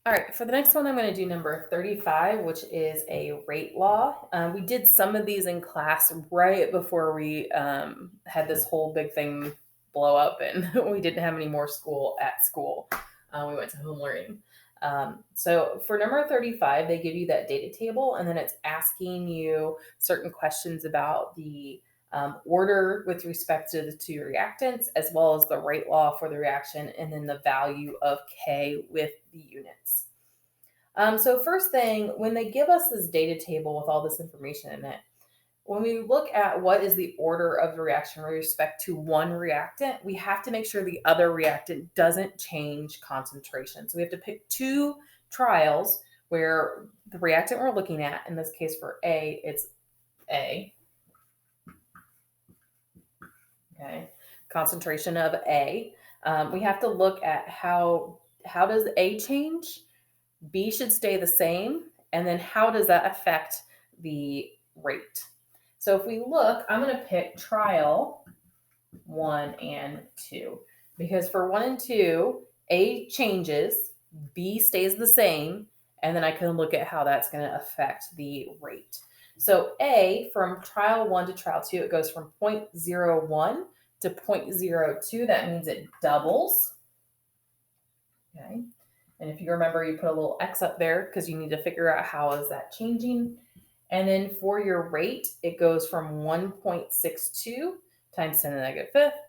All right, for the next one, I'm going to do number 35, which is a rate law. We did some of these in class right before we had this whole big thing blow up and we didn't have any more school at school. We went to home learning. So for number 35, they give you that data table, and then it's asking you certain questions about the order with respect to the two reactants, as well as the rate law for the reaction, and then the value of K with the units. So first thing, when they give us this data table with all this information in it, when we look at what is the order of the reaction with respect to one reactant, we have to make sure the other reactant doesn't change concentration. So we have to pick two trials where the reactant we're looking at, in this case for A, it's A. Okay, concentration of A. We have to look at how does A change? B should stay the same. And then how does that affect the rate? So if we look, I'm going to pick trial 1 and 2 because for 1 and 2, A changes, B stays the same, and then I can look at how that's going to affect the rate. So A, from trial 1 to trial 2, it goes from 0.01 to 0.02. That means it doubles. Okay. And if you remember, you put a little X up there because you need to figure out how is that changing. And then for your rate, it goes from 1.62 times 10 to the negative fifth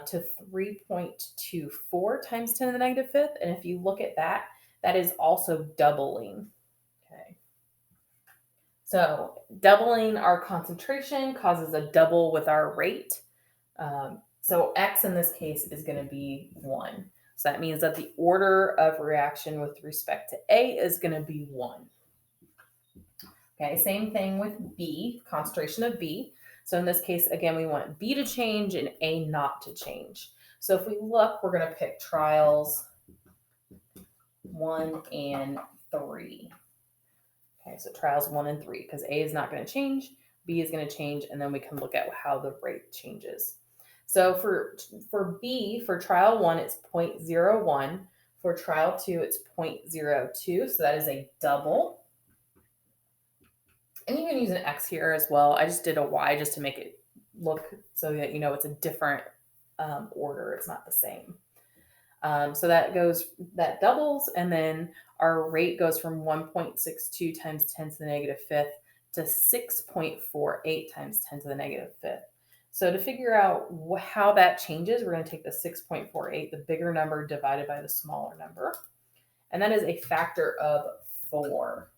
to 3.24 times 10 to the negative fifth. And if you look at that, that is also doubling. Okay. So doubling our concentration causes a double with our rate. So X in this case is going to be 1. So that means that the order of reaction with respect to A is going to be 1. Okay, same thing with B, concentration of B. So in this case, again, we want B to change and A not to change. So if we look, we're going to pick trials 1 and 3. Okay, so trials 1 and 3, because A is not going to change, B is going to change, and then we can look at how the rate changes. So for B, for trial 1, it's 0.01. For trial 2, it's 0.02. So that is a double. And you can use an X here as well. I just did a Y just to make it look so that you know it's a different order. It's not the same. So that doubles, and then our rate goes from 1.62 times 10 to the negative fifth to 6.48 times 10 to the negative fifth. So to figure out how that changes, we're going to take the 6.48, the bigger number divided by the smaller number. And that is a factor of 4.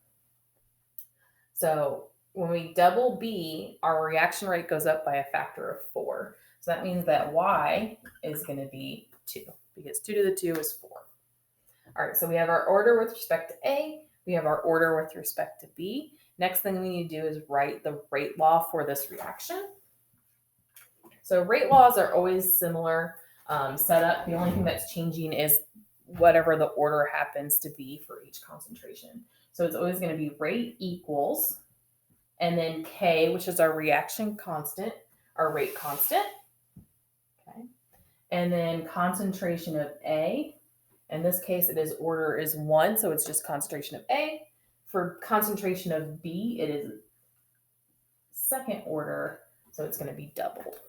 So when we double B, our reaction rate goes up by a factor of 4. So that means that Y is going to be 2 because 2 to the 2 is 4. All right, so we have our order with respect to A. We have our order with respect to B. Next thing we need to do is write the rate law for this reaction. So rate laws are always similar setup. The only thing that's changing is whatever the order happens to be for each concentration. So it's always going to be rate equals, and then K, which is our reaction constant, our rate constant. Okay. And then concentration of A. In this case, it is order is 1, so it's just concentration of A. For concentration of B, it is second order, so it's going to be doubled.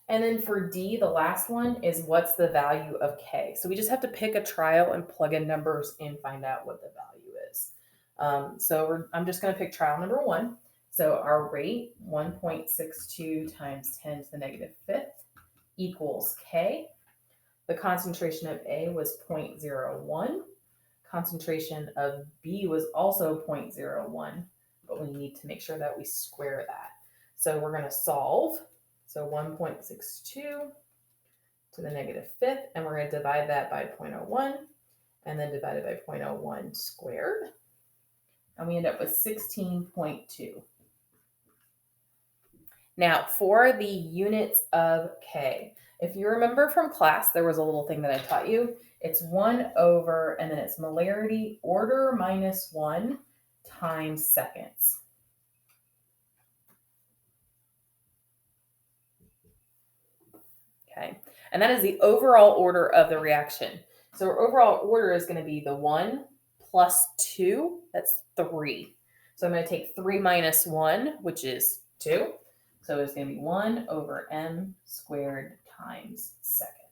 And then for D, the last one is what's the value of K. So we just have to pick a trial and plug in numbers and find out what the value is. I'm just going to pick trial number 1. So our rate, 1.62 times 10 to the negative fifth equals K. The concentration of A was 0.01. Concentration of B was also 0.01, but we need to make sure that we square that. So we're going to solve. So 1.62 to the negative fifth, and we're going to divide that by 0.01, and then divide it by 0.01 squared. And we end up with 16.2. Now, for the units of K, if you remember from class, there was a little thing that I taught you. It's 1 over, and then it's molarity order minus 1 times seconds. Okay, and that is the overall order of the reaction. So our overall order is going to be the 1 plus 2, that's 3. So I'm going to take 3 minus 1, which is 2. So it's going to be 1 over m squared times second.